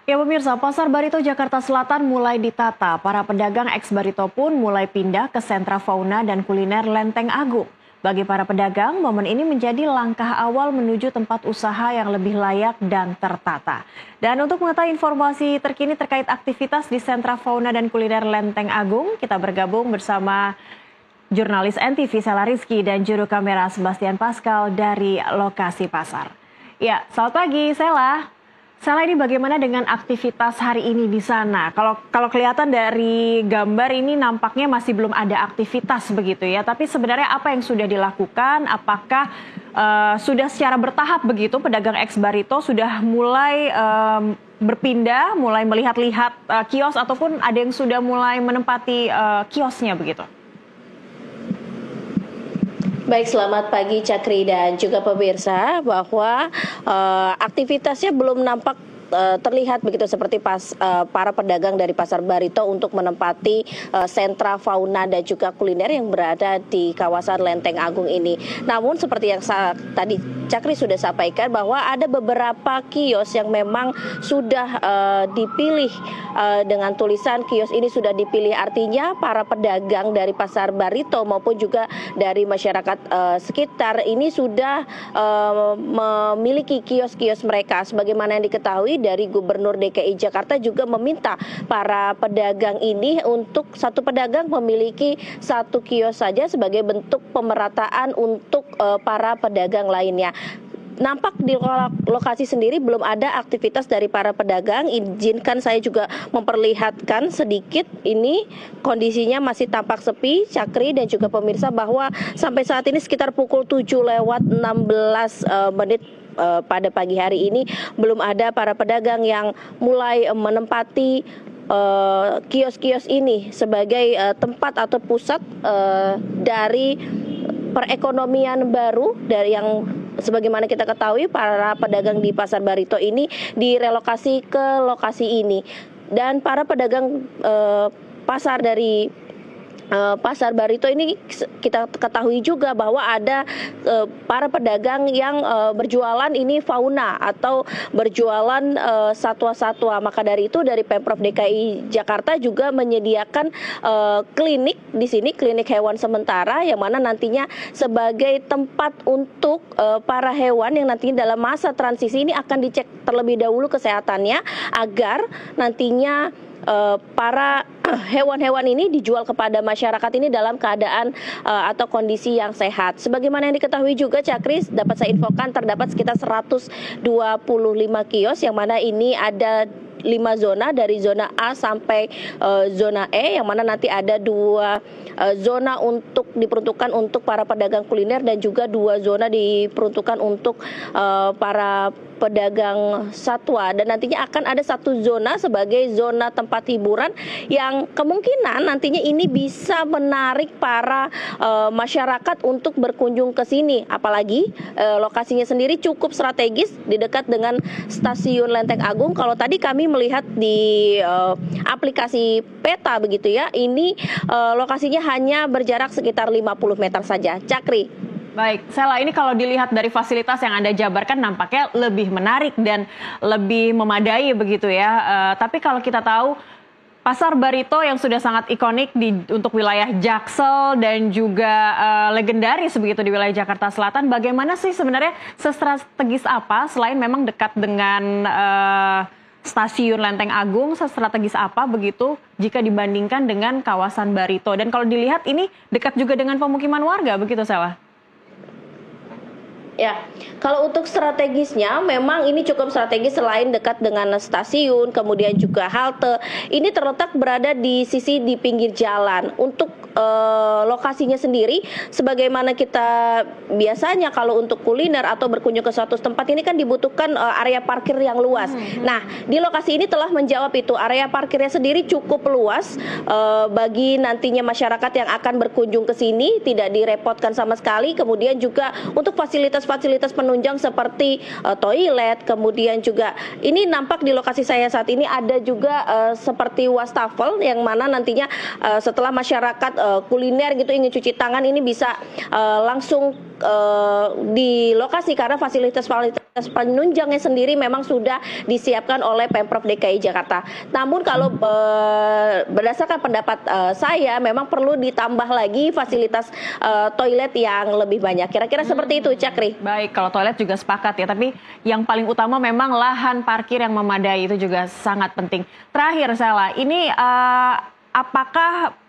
Ya pemirsa, Pasar Barito Jakarta Selatan mulai ditata. Para pedagang eks Barito pun mulai pindah ke sentra fauna dan kuliner Lenteng Agung. Bagi para pedagang, momen ini menjadi langkah awal menuju tempat usaha yang lebih layak dan tertata. Dan untuk mengetahui informasi terkini terkait aktivitas di sentra fauna dan kuliner Lenteng Agung, kita bergabung bersama jurnalis NTV Sela Rizky dan juru kamera Sebastian Pascal dari lokasi pasar. Ya, selamat pagi Sela. Sela, ini bagaimana dengan aktivitas hari ini di sana? Kalau kelihatan dari gambar ini nampaknya masih belum ada aktivitas begitu ya. Tapi sebenarnya apa yang sudah dilakukan? Apakah sudah secara bertahap begitu pedagang eks Barito sudah mulai berpindah, mulai melihat-lihat kios ataupun ada yang sudah mulai menempati kiosnya begitu? Baik, selamat pagi Cakri dan juga pemirsa, bahwa aktivitasnya belum nampak terlihat begitu seperti para pedagang dari Pasar Barito untuk menempati sentra fauna dan juga kuliner yang berada di kawasan Lenteng Agung ini. Namun seperti yang tadi Cakri sudah sampaikan bahwa ada beberapa kios yang memang sudah dipilih dengan tulisan kios ini sudah dipilih, artinya para pedagang dari Pasar Barito maupun juga dari masyarakat sekitar ini sudah memiliki kios-kios mereka. Sebagaimana yang diketahui dari Gubernur DKI Jakarta juga meminta para pedagang ini untuk satu pedagang memiliki satu kios saja sebagai bentuk pemerataan untuk para pedagang lainnya. Nampak di lokasi sendiri belum ada aktivitas dari para pedagang. Izinkan saya juga memperlihatkan sedikit, ini kondisinya masih tampak sepi, Cakri dan juga pemirsa, bahwa sampai saat ini sekitar pukul 7:16 pada pagi hari ini belum ada para pedagang yang mulai menempati kios-kios ini sebagai tempat atau pusat dari perekonomian baru dari yang sebagaimana kita ketahui para pedagang di Pasar Barito ini direlokasi ke lokasi ini, dan para pedagang pasar dari Pasar Barito ini kita ketahui juga bahwa ada para pedagang yang berjualan ini fauna atau berjualan satwa-satwa. Maka dari itu dari Pemprov DKI Jakarta juga menyediakan klinik di sini, klinik hewan sementara, yang mana nantinya sebagai tempat untuk para hewan yang nantinya dalam masa transisi ini akan dicek terlebih dahulu kesehatannya agar nantinya para hewan-hewan ini dijual kepada masyarakat ini dalam keadaan atau kondisi yang sehat. Sebagaimana yang diketahui juga Cakris, dapat saya infokan terdapat sekitar 125 kios, yang mana ini ada 5 zona, dari zona A sampai zona E, yang mana nanti ada 2 zona untuk diperuntukkan untuk para pedagang kuliner dan juga 2 zona diperuntukkan untuk para pedagang satwa, dan nantinya akan ada 1 zona sebagai zona tempat hiburan yang kemungkinan nantinya ini bisa menarik para masyarakat untuk berkunjung ke sini, apalagi lokasinya sendiri cukup strategis di dekat dengan stasiun Lenteng Agung. Kalau tadi kami melihat di aplikasi peta begitu ya, ini lokasinya hanya berjarak sekitar 50 meter saja. Cakri. Baik, Sela, ini kalau dilihat dari fasilitas yang Anda jabarkan nampaknya lebih menarik dan lebih memadai begitu ya. Tapi kalau kita tahu Pasar Barito yang sudah sangat ikonik untuk wilayah Jaksel dan juga legendaris begitu di wilayah Jakarta Selatan, bagaimana sih sebenarnya, sestrategis apa selain memang dekat dengan stasiun Lenteng Agung, sestrategis apa begitu jika dibandingkan dengan kawasan Barito? Dan kalau dilihat ini dekat juga dengan pemukiman warga begitu, Sela? Ya, kalau untuk strategisnya memang ini cukup strategis. Selain dekat dengan stasiun, kemudian juga halte, ini terletak berada di pinggir jalan. Untuk lokasinya sendiri, sebagaimana kita biasanya kalau untuk kuliner atau berkunjung ke suatu tempat ini kan dibutuhkan area parkir yang luas. Nah, di lokasi ini telah menjawab itu. Area parkirnya sendiri cukup luas bagi nantinya masyarakat yang akan berkunjung ke sini, tidak direpotkan sama sekali. Kemudian juga untuk fasilitas penunjang seperti toilet, kemudian juga ini nampak di lokasi saya saat ini ada juga seperti wastafel, yang mana nantinya setelah masyarakat kuliner gitu ingin cuci tangan ini bisa langsung di lokasi karena fasilitas penunjangnya sendiri memang sudah disiapkan oleh Pemprov DKI Jakarta. Namun kalau berdasarkan pendapat saya memang perlu ditambah lagi fasilitas toilet yang lebih banyak. Kira-kira seperti itu, Cakri. Baik, kalau toilet juga sepakat ya, tapi yang paling utama memang lahan parkir yang memadai itu juga sangat penting. Terakhir, Sela, ini apakah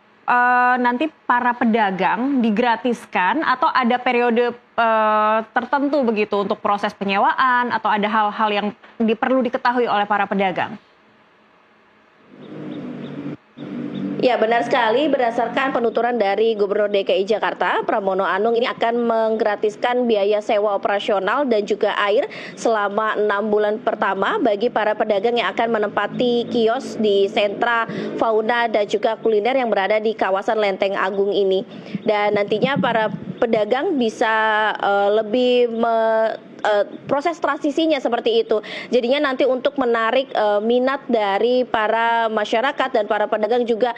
nanti para pedagang digratiskan atau ada periode tertentu begitu untuk proses penyewaan atau ada hal-hal yang perlu diketahui oleh para pedagang? Ya, benar sekali. Berdasarkan penuturan dari Gubernur DKI Jakarta, Pramono Anung ini akan menggratiskan biaya sewa operasional dan juga air selama 6 bulan pertama bagi para pedagang yang akan menempati kios di sentra fauna dan juga kuliner yang berada di kawasan Lenteng Agung ini. Dan nantinya para pedagang bisa lebih proses transisinya seperti itu. Jadinya nanti untuk menarik minat dari para masyarakat dan para pedagang juga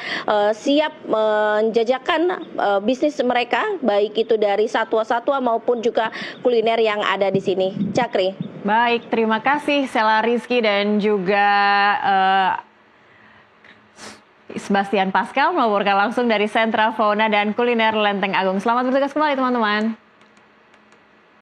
siap menjajakan bisnis mereka, baik itu dari satwa-satwa maupun juga kuliner yang ada di sini. Cakri. Baik, terima kasih Sela Rizky dan juga Sebastian Pascal melaporkan langsung dari Sentra Fauna dan Kuliner Lenteng Agung. Selamat bertugas kembali teman-teman.